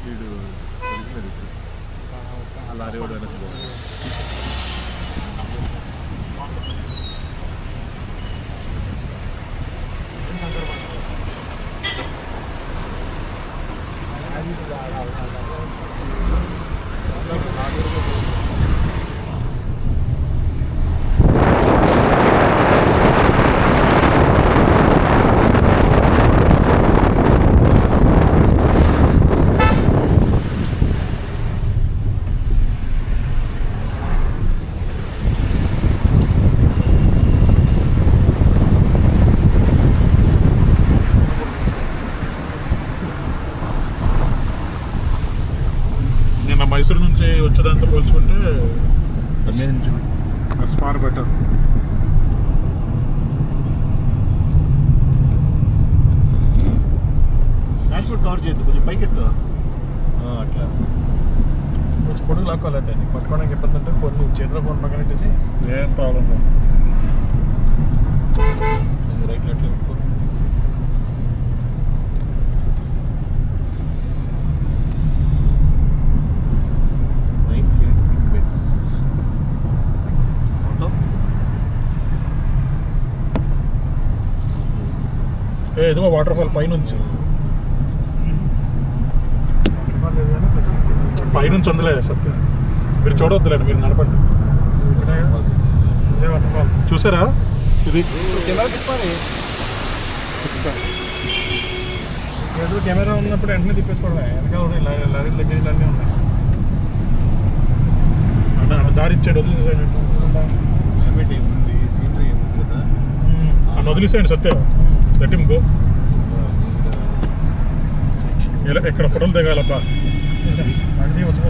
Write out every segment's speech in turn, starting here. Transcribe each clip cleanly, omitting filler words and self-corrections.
వీడు ఆ లారీ వాడు వెనక్కి పోవాలి. మైసూరు నుంచి వచ్చేదాంతో పోల్చుకుంటే స్పార్ బెటర్. డాష్బోర్డ్ కవర్ చేయొద్దు, కొంచెం పైకి ఎత్తు. అట్లా కొంచెం పొడుగు లాక్కోవాలి. అయితే నీకు పట్టుకోవడానికి ఇబ్బంది అంటే ఫోన్ నువ్వు చేతిలో ఫోన్ పక్కన పెట్టేసి ఏం ప్రాబ్లం లేదు. రైట్లో అట్లా పెట్టుకో. ఏదో వాటర్ ఫాల్ పైనుంచి అందలేదు సత్య. మీరు చూడవద్దులేండి, మీరు నడపండి. చూసారా ఇది ఏదో కెమెరా ఉన్నప్పుడు వెంటనే తిప్పేసుకోవడమే. వెనకాల లారీ దగ్గర ఇలానే ఉన్నాయి. దారి ఇచ్చాడు, వదిలేసేయండి. సీనరీ ఏముంది కదా అని వదిలేసేయండి సత్య. Let him go. ఎక్కడ ఫోటోలు దిగాలబ్బా. చూసాను అడిగి వచ్చి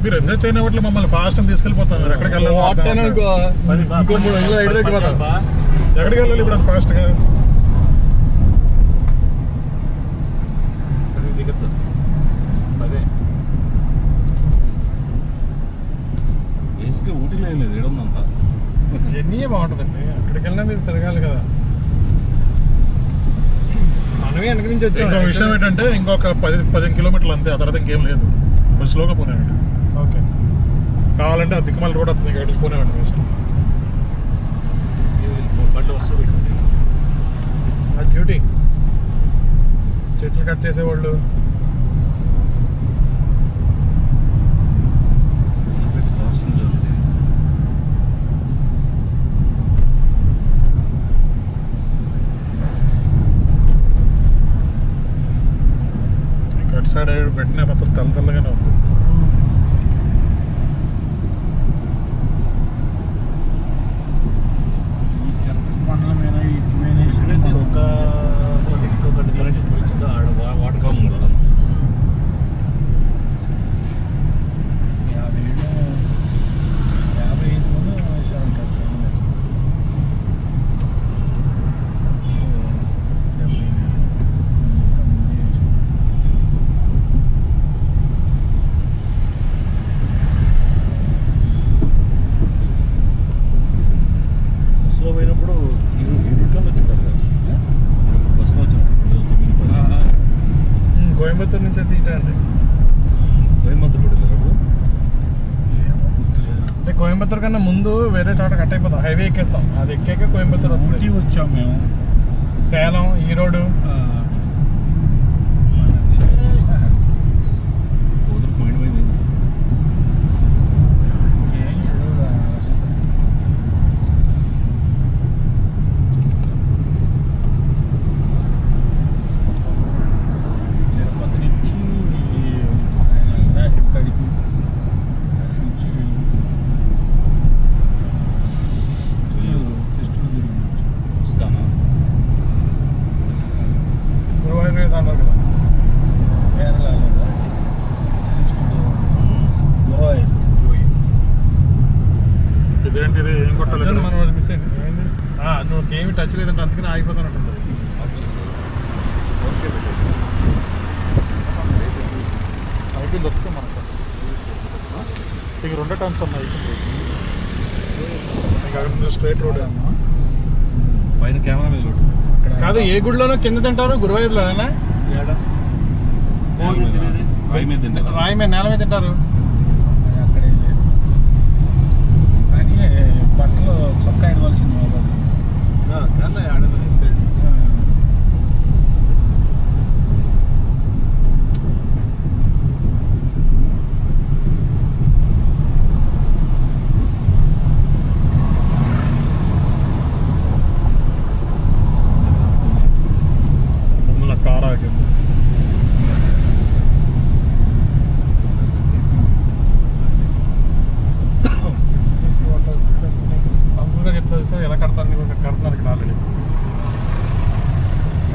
మీరు ఎంజాయ్ చేయని వాటిలో మమ్మల్ని ఫాస్ట్ అని తీసుకెళ్ళిపోతాం. ఎక్కడికి వెళ్ళాలి, ఎక్కడికి వెళ్ళాలి ఇప్పుడు అది ఫాస్ట్గా. అదే బేసిక్గా ఊటీలో ఏం లేదు, ఏడుందంతా జర్నీయే బాగుంటుందండి. అక్కడికి వెళ్ళినా మీరు తిరగాలి కదా. మనమే వెనక నుంచి వచ్చాం. ఇంకో విషయం ఏంటంటే ఇంకొక 10 కిలోమీటర్లు అంతే, ఆ తర్వాత ఇంకేం లేదు. కొంచెం స్లోగా పోనేవాడి. ఓకే, కావాలంటే ఆ దిక్కుమల రోడ్ వస్తుంది, ఇక్కడ పోనేవాడి వేస్ట్. బండి వస్తుంది ఆ డ్యూటీ. చెట్లు కట్ చేసేవాళ్ళు అటు సైడ్ పెట్టిన మొత్తం తెల్లగానే ఉంది. కోయంబత్తూరు నుంచి తీయండి. అంటే కోయంబత్తూరు కన్నా ముందు వేరే చోట కట్ అయిపోతాం. హైవే ఎక్కేస్తాం. అది ఎక్కాక కోయంబత్తూరు వస్తుంది. వచ్చాం మేము. సేలం, ఈరోడు. ఇదేంటిది ఏం కొట్టాలి? మనం మిస్ అయింది. నువ్వు ఏమి టచ్ లేదంటే అందుకని ఆగిపోతానంటుంది. అయిపోయింది వస్తే మనకు ఇక 2 టర్న్స్ ఉన్నాయి. స్ట్రైట్ రోడ్ అమ్మా. పైన కెమెరా మీద కాదు, ఏ గుడిలోనో కింద తింటారు, గురువాయూరులోనేనా? రాయి మీద తింటారు. రాయి మీద, నేల మీద తింటారు. అక్కడే లేదు కానీ బట్టలు చొక్కా ఇవ్వాల్సింది కేరళ ఆడదని తెలుసు. కార్ ఆగింది. ఎలా కడతారు, కడుతున్నారు ఇక్కడ ఆల్రెడీ.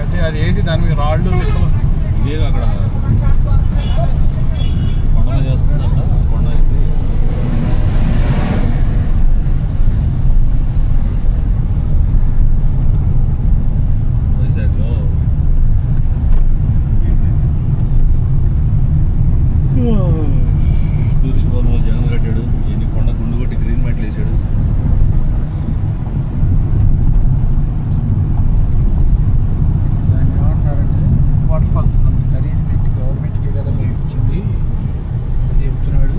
అయితే అది వేసి దాని మీద రాళ్ళు నిప్పులు. ఇదే అక్కడ కొండ మీద వేస్తుందంట. కొండ అయితే వైజాగ్లో టూరిస్ట్ భవన్ జగన్ కట్టాడు. ఎన్ని కొండ గుండు కొట్టి గ్రీన్ మ్యాట్లు వేసాడు. దాన్ని ఏమంటున్నారంటే వాటర్ ఫాల్స్. ఖరీదు పెట్టి గవర్నమెంట్కి కదా మేము ఇచ్చింది అది చెప్తున్నాడు.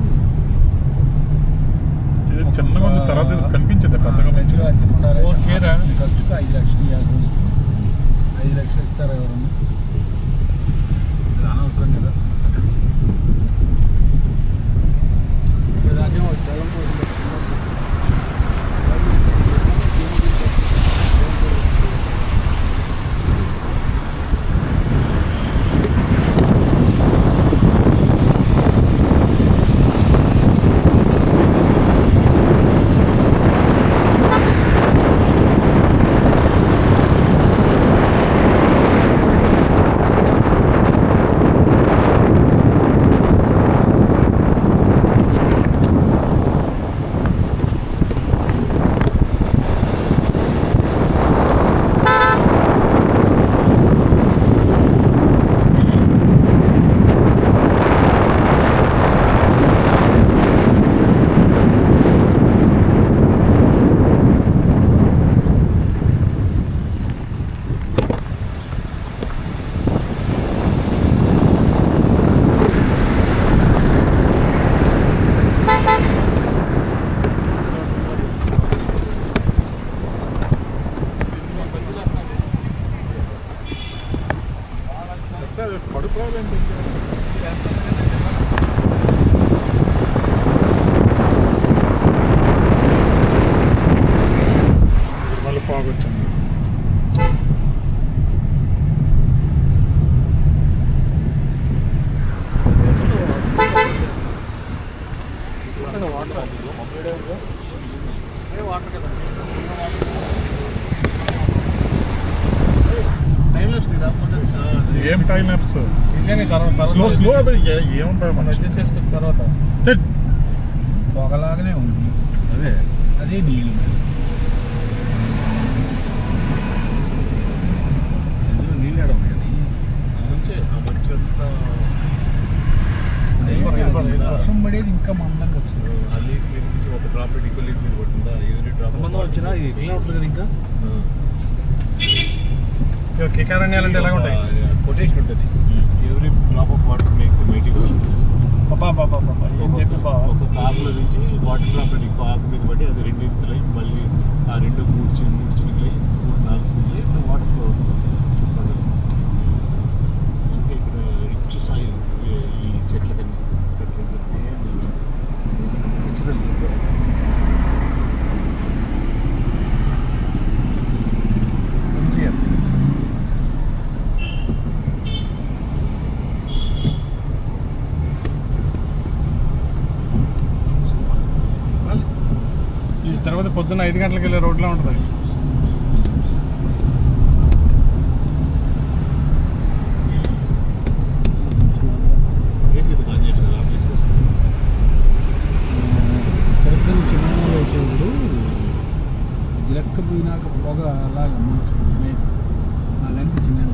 ఇది చిన్నగా ఉంది, తర్వాత ఇది కనిపించింది పెద్దగా మంచిగా. ఓకేరా. ఖర్చుకు 5 లక్షలు ఇవ్వాలి. రోజుకు 5 లక్షలు ఇస్తారు ఎవరన్నా. ఇది అనవసరం కదా. పడుకోవాలండి. మళ్ళీ ఫాగ్ వచ్చింది. ఏం టైం ల్యాప్స్ స్లో స్లో ఏముంటాయి మన అడ్జస్ట్ చేసుకొచ్చిన తర్వాత పొగలాగానే ఉంది. అదే అదే నీళ్ళు నీళ్ళు ఆడ వర్షం పడేది ఇంకా మందంగా వచ్చింది. ఒక డ్రాప్ ఇంకో లీఫ్ మీద పడుతుందా? ఎవరి డ్రాప్ సంబంధం వచ్చినా ఇది క్లీన్ అవుతుంది కదా. ఇంకా కేకారణ్యాలంటే ఎలా ఉంటాయి? కొటేషన్ ఉంటుంది. Every drop of water makes mighty ocean. ఏం చెప్పి ఒక ఆకుల నుంచి వాటర్ డ్రాప్ అని ఇంకో ఆకు మీద పడి అది 2 ఇంతులై మళ్ళీ ఆ 2 3 చినుకులై 3-4 చినుకులై ఇప్పుడు వాటర్ ఫ్లో అవుతుంది. ఇంకా ఇక్కడ రిచ్ సాయిల్ ఈ చెట్లకన్నీ తర్వాత పొద్దున్న 5 గంటలకు వెళ్ళే రోడ్లో ఉంటుంది. చిన్న వచ్చేప్పుడు గిలక్క పోయినాక పొగ అలాగే నాకు అనిపించింది.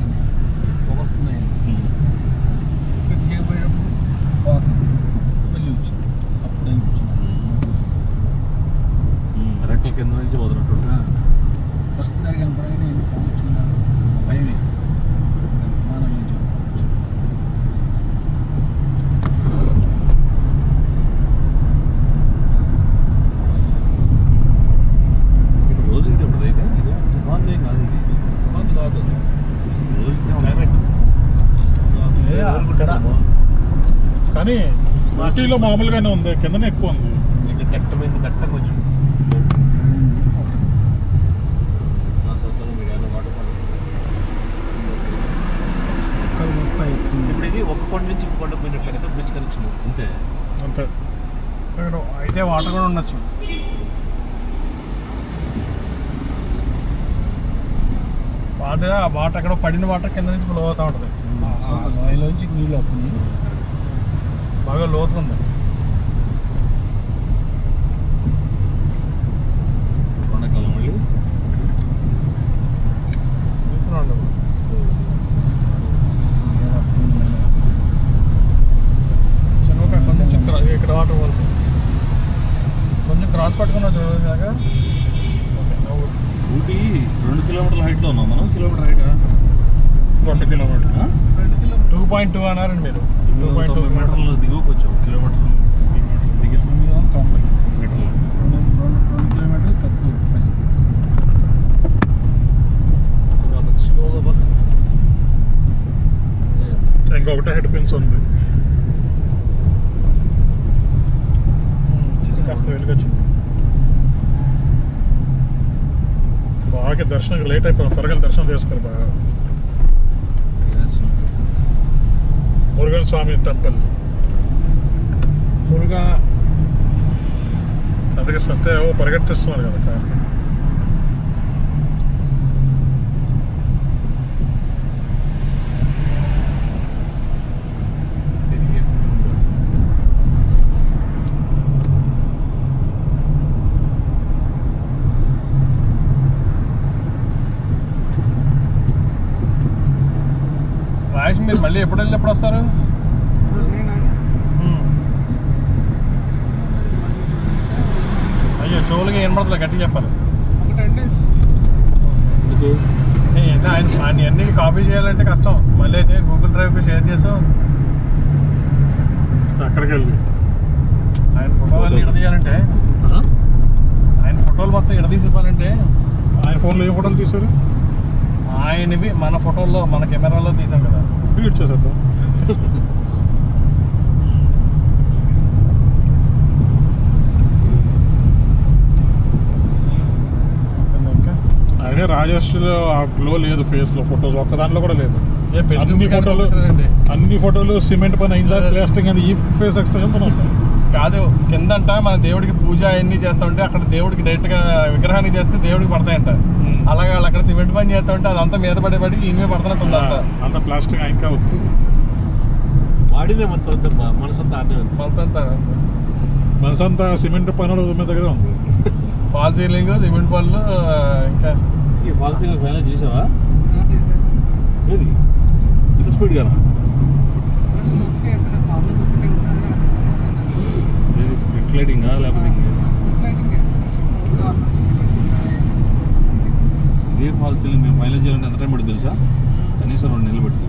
పొగ వస్తున్నాయి చేయబోయేటప్పుడు పొగ మళ్ళీ వచ్చింది. అప్పుడు అనిపించింది రెక్కల కింద నుంచి వదలట్టు ఫస్ట్ సారి కనపడగానే ఊటీలో మామూలుగానే ఉంది, కిందనే ఎక్కువ ఉంది. ఇక్కడ దట్టమైంది, దట్టంగా కొంచెం నా సొంతంలో మీరు ఏమైనా వాటర్ ఫాల్ ఇప్పుడు ఇది ఒక కొండ నుంచి ఇంకో కొండకు పోయినట్లయితే బ్రిడ్జ్ కనెక్షన్ అంతే. అంతే. ఇక్కడ అయితే వాటర్ కూడా ఉండొచ్చు. వాటర్ ఎక్కడో పడిన వాటర్ కింద నుంచి ఫ్లో అవుతూ ఉంటుంది. బావిలోంచి నీళ్ళు వస్తుంది. బాగా లోతు ఉంది. కొండకాలం మళ్ళీ చూస్తున్నాడు. చిన్న కొంచెం ఇక్కడ వాటర్ ఫాల్స్ కొంచెం క్రాస్ పట్టుకున్నా చూడగా. ఊటీ 2 కిలోమీటర్ల హైట్లో ఉన్నాం మనం. కిలోమీటర్ హైటా 2 కిలోమీటర్లు 2.2 అన్నారండి మీరు. 2.2 మీటర్లు దిగువకు వచ్చాం. కిలోమీటర్ దిగిన 90 మీటర్లు. 2 కిలోమీటర్లు తక్కువ. స్లోగా పోతుంది. ఇంకొకటి హెడ్ పిన్స్ ఉంది. కాస్త వెలుగొచ్చింది. బాగా దర్శనం లేట్ అయిపోయింది. త్వరగా దర్శనం చేసుకోరు బాగా. మురుగన్ స్వామి టెంపుల్ మురుగా. అందుకే సత్య పరిగెట్టిస్తున్నారు కదా కార్. రాజేష్ మీరు మళ్ళీ ఎప్పుడు వెళ్ళినప్పుడు వస్తారు? అయ్యో చెవులకి ఏం పడుతుంది గట్టిగా చెప్పాలి. ఎందుకు ఆయన అన్ని కాపీ చేయాలంటే కష్టం. మళ్ళీ అయితే గూగుల్ డ్రైవ్కి షేర్ చేసు అక్కడికి వెళ్ళి ఆయన ఫోటోలు ఇడ తీయాలంటే, ఆయన ఫోటోలు మొత్తం ఇడ తీసి ఇవ్వాలంటే. ఆయన ఫోన్లో ఏ ఫోటోలు తీశారు? ఆయనవి మన ఫోటోల్లో మన కెమెరాలో తీసాం కదా. ట్వీట్ చేసేద్దాం. అయినా రాజేష్లో ఆ గ్లో లేదు ఫేస్లో. ఫొటోస్ ఒక్క దాంట్లో కూడా లేదు. అన్ని ఫోటోలు సిమెంట్ పని అయిందా, ప్లాస్టింగ్ అది, ఈ ఫేస్ ఎక్స్ప్రెషన్తో ఉంటాయి. కాదు, కిందంట మన దేవుడికి పూజ అవన్నీ చేస్తా ఉంటే అక్కడ దేవుడికి డైరెక్ట్గా విగ్రహానికి చేస్తే దేవుడికి పడతాయంట. అలాగే వాళ్ళు అక్కడ సిమెంట్ పని చేస్తా ఉంటే అదంతా మీద పడి ఈయన పడుతున్నట్టు ఉందంట. అంత ప్లాస్టిక్ ఇంకా అవుతుంది. వాడినే మనసంతా మనసంతా సిమెంట్ పనుల మీద దగ్గర ఉంది. ఫాల్ సీలింగ్, సిమెంట్ పనులు. ఇంకా ఫాల్ సీలింగ్ ఫైనల్ చేసావా? ఏది ఇంత స్పీడ్ గానా? ఏది స్ప్లిట్ లైటింగా లేకపోతే ఇదే ఫాల్ సీలింగ్ మేము ఫైనల్ చేయాలంటే ఎంత టైం పడుతుంది తెలుసా? కనీసం 2 నెలలు పడుతుంది.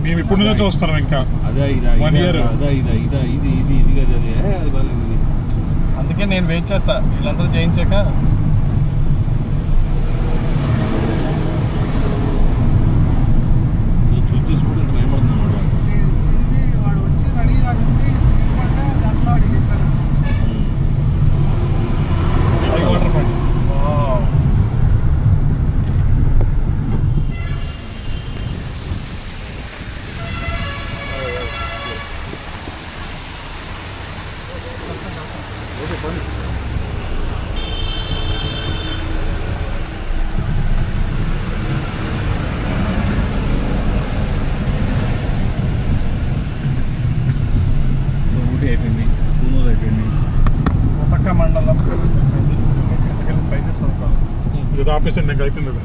మేము ఇప్పుడు నుంచే చూస్తాం. ఇంకా అదే ఇదా 1 year. అదే ఇదా ఇదా ఇది ఇది ఇది కదా అదే అది బాగాలేదు. ఇది అందుకే నేను వెయిట్ చేస్తా వీళ్ళందరూ చేయించాక. చూస్ చేసుకుంటే ఇంత టైం పడుతుంది అన్నమాట. వాటర్ పండి ఊటీ అయిపోయింది, కూనూరు అయిపోయింది. కొత్తక్క మండలం స్పైసెస్ కొనుక్కోవాలి. ఇది ఆపేసండి, ఇంకా అయిపోయింది.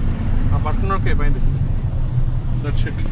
ఆ బట్టన్ ఓకే అయిపోయింది. That's it.